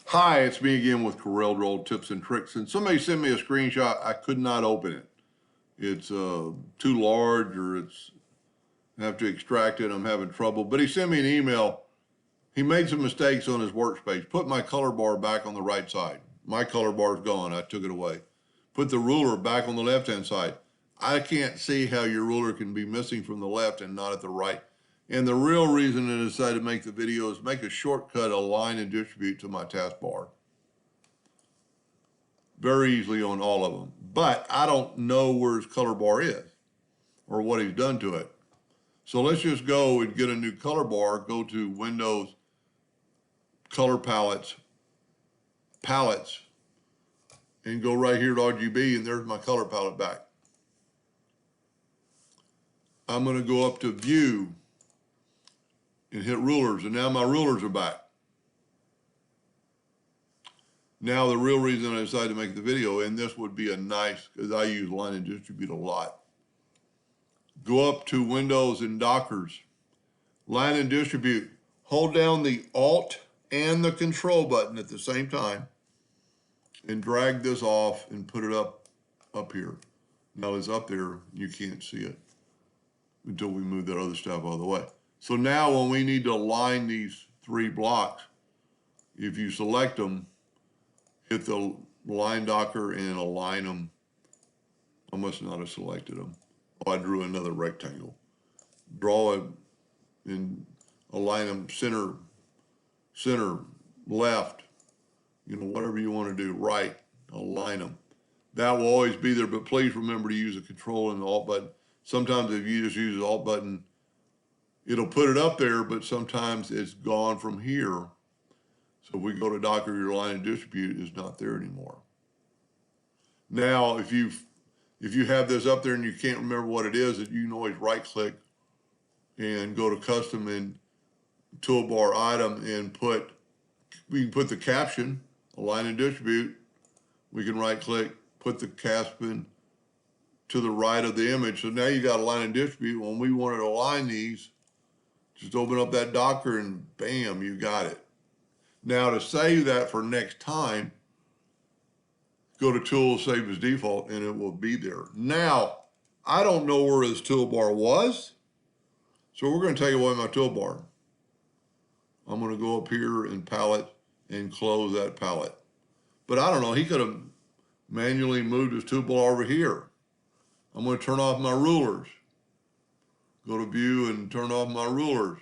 Hi, it's me again with Corel Draw Tips and Tricks. And somebody sent me a screenshot. I could not open it. It's too large, or I have to extract it. I'm having trouble. But he sent me an email. He made some mistakes on his workspace. Put my color bar back on the right side. My color bar is gone. I took it away. Put the ruler back on the left-hand side. I can't see how your ruler can be missing from the left and not at the right. And the real reason I decided to make the video is make a shortcut, align and distribute to my taskbar. Very easily on all of them. But I don't know where his color bar is or what he's done to it. So let's just go and get a new color bar, go to Windows, Color Palettes, and go right here to RGB, and there's my color palette back. I'm gonna go up to View and hit Rulers, and now my rulers are back. Now the real reason I decided to make the video, and this would be a nice, because I use Line and Distribute a lot. Go up to Windows and Dockers, Line and Distribute. Hold down the Alt and the Control button at the same time and drag this off and put it up here. Now it's up there, you can't see it until we move that other stuff out of the way. So now when we need to align these three blocks, if you select them, hit the line docker and align them. I must not have selected them. Oh, I drew another rectangle. Draw it and align them center, left, whatever you want to do, right, align them. That will always be there, but please remember to use the Control and the Alt button. Sometimes if you just use the Alt button, it'll put it up there, but sometimes it's gone from here. So if we go to Docker, your Line and Distribute is not there anymore. Now, if you have this up there and you can't remember what it is, you can always right click and go to Custom and Toolbar Item and we can put the caption, Align and Distribute. We can right click, put the caption to the right of the image. So now you got Align and Distribute. When we want to align these, just open up that Docker and bam, you got it. Now to save that for next time, go to Tools, Save as Default, and it will be there. Now, I don't know where this toolbar was, so we're going to take away my toolbar. I'm going to go up here in Palette and close that palette. But I don't know, he could have manually moved his toolbar over here. I'm going to turn off my rulers. Go to View and turn off my rulers.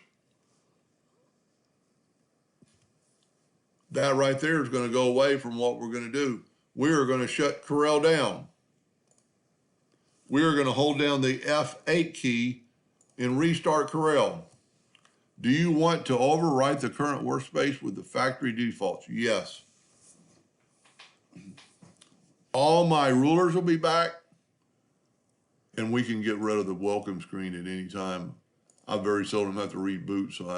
That right there is going to go away from what we're going to do. We are going to shut Corel down. We are going to hold down the F8 key and restart Corel. Do you want to overwrite the current workspace with the factory defaults? Yes. All my rulers will be back, and we can get rid of the welcome screen at any time. I very seldom have to reboot, so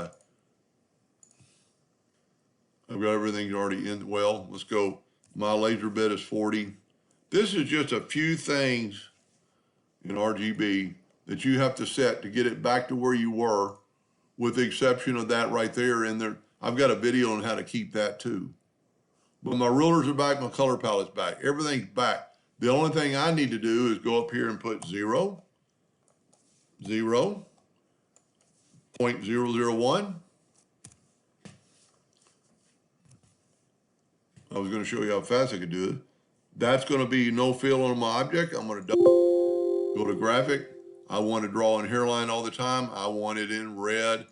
I've got everything already in. Well, let's go. My laser bit is 40. This is just a few things in RGB that you have to set to get it back to where you were, with the exception of that right there. And there, I've got a video on how to keep that too. But my rulers are back, my color palette's back, everything's back. The only thing I need to do is go up here and put 0, 0, 0.001. I was going to show you how fast I could do it. That's going to be no fill on my object. I'm going to go to graphic. I want to draw in hairline all the time. I want it in red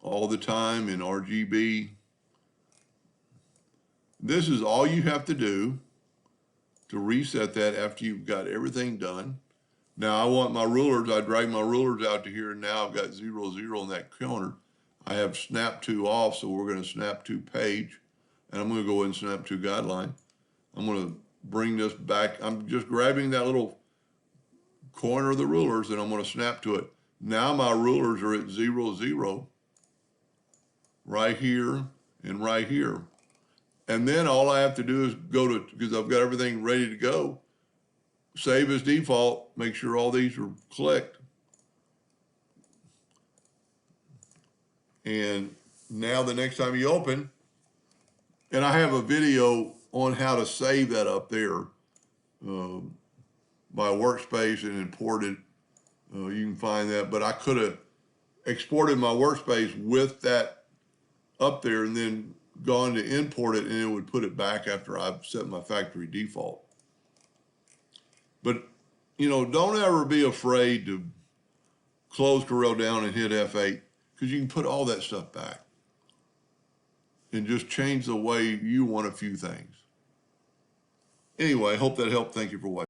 all the time in RGB. This is all you have to do to reset that after you've got everything done. Now I want my rulers. I drag my rulers out to here, and now I've got 0, 0 on that counter. I have snap to off, so we're going to snap to page. And I'm going to go ahead and snap to guideline. I'm going to bring this back. I'm just grabbing that little corner of the rulers, and I'm going to snap to it. Now my rulers are at 0, 0, right here and right here. And then all I have to do is go to, because I've got everything ready to go, save as default, make sure all these are clicked. And now the next time you open, And I have a video on how to save that up there, my workspace, and import it. You can find that, but I could have exported my workspace with that up there and then gone to import it, and it would put it back after I've set my factory default. But, don't ever be afraid to close Corel down and hit F8, because you can put all that stuff back and just change the way you want a few things. Anyway, I hope that helped. Thank you for watching.